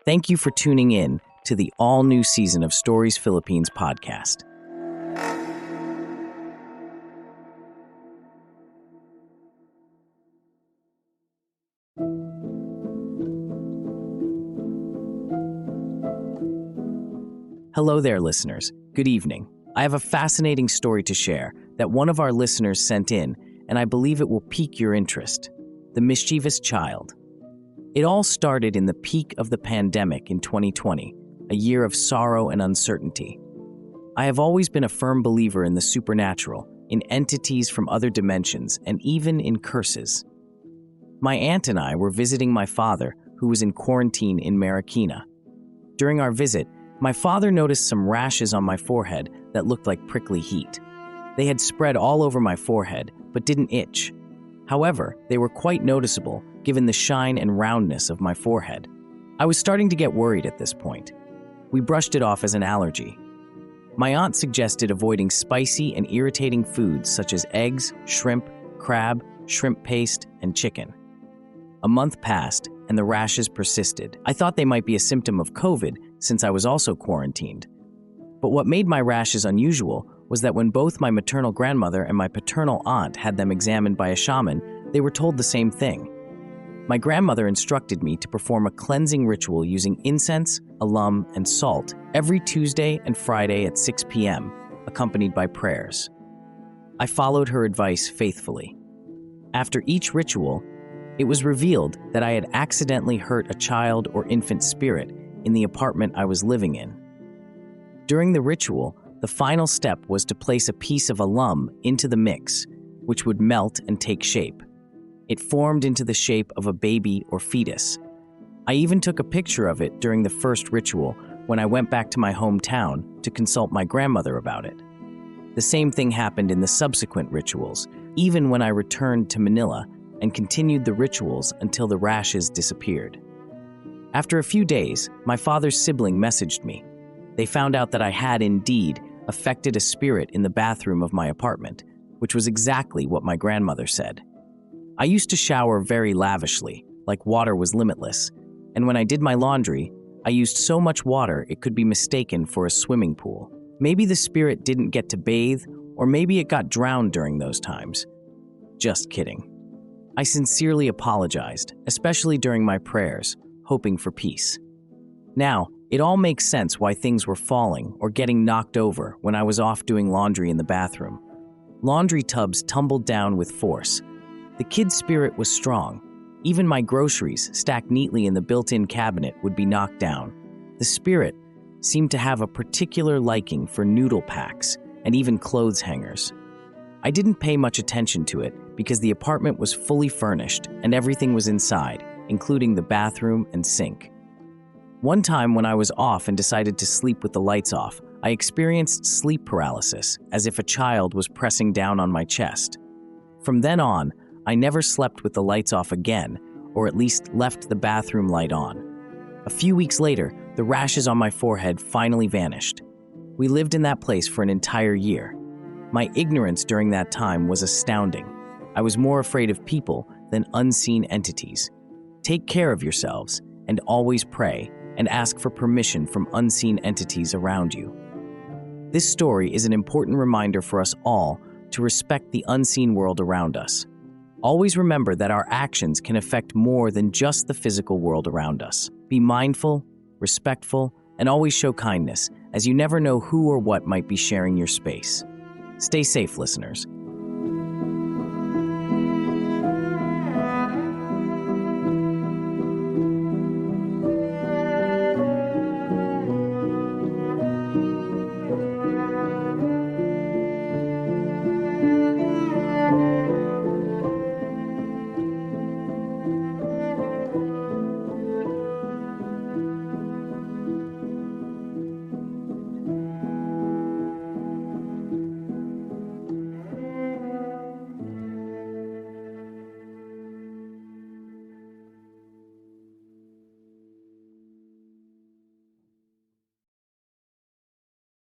Thank you for tuning in to the all-new season of Stories Philippines podcast. Hello there, listeners. Good evening. I have a fascinating story to share that one of our listeners sent in, and I believe it will pique your interest. The mischievous child. It all started in the peak of the pandemic in 2020, a year of sorrow and uncertainty. I have always been a firm believer in the supernatural, in entities from other dimensions, and even in curses. My aunt and I were visiting my father, who was in quarantine in Marikina. During our visit, my father noticed some rashes on my forehead that looked like prickly heat. They had spread all over my forehead, but didn't itch. However, they were quite noticeable given the shine and roundness of my forehead. I was starting to get worried at this point. We brushed it off as an allergy. My aunt suggested avoiding spicy and irritating foods such as eggs, shrimp, crab, shrimp paste, and chicken. A month passed, and the rashes persisted. I thought they might be a symptom of COVID since I was also quarantined. But what made my rashes unusual was that when both my maternal grandmother and my paternal aunt had them examined by a shaman, they were told the same thing. My grandmother instructed me to perform a cleansing ritual using incense, alum, and salt every Tuesday and Friday at 6 p.m., accompanied by prayers. I followed her advice faithfully. After each ritual, it was revealed that I had accidentally hurt a child or infant spirit in the apartment I was living in. During the ritual, the final step was to place a piece of alum into the mix, which would melt and take shape. It formed into the shape of a baby or fetus. I even took a picture of it during the first ritual when I went back to my hometown to consult my grandmother about it. The same thing happened in the subsequent rituals, even when I returned to Manila and continued the rituals until the rashes disappeared. After a few days, my father's sibling messaged me. They found out that I had indeed affected a spirit in the bathroom of my apartment, which was exactly what my grandmother said. I used to shower very lavishly, like water was limitless, and when I did my laundry, I used so much water it could be mistaken for a swimming pool. Maybe the spirit didn't get to bathe, or maybe it got drowned during those times. Just kidding. I sincerely apologized, especially during my prayers, hoping for peace. Now, it all makes sense why things were falling or getting knocked over when I was off doing laundry in the bathroom. Laundry tubs tumbled down with force. The kid spirit was strong. Even my groceries, stacked neatly in the built-in cabinet, would be knocked down. The spirit seemed to have a particular liking for noodle packs and even clothes hangers. I didn't pay much attention to it because the apartment was fully furnished and everything was inside, including the bathroom and sink. One time when I was off and decided to sleep with the lights off, I experienced sleep paralysis, as if a child was pressing down on my chest. From then on, I never slept with the lights off again, or at least left the bathroom light on. A few weeks later, the rashes on my forehead finally vanished. We lived in that place for an entire year. My ignorance during that time was astounding. I was more afraid of people than unseen entities. Take care of yourselves and always pray and ask for permission from unseen entities around you. This story is an important reminder for us all to respect the unseen world around us. Always remember that our actions can affect more than just the physical world around us. Be mindful, respectful, and always show kindness, as you never know who or what might be sharing your space. Stay safe, listeners,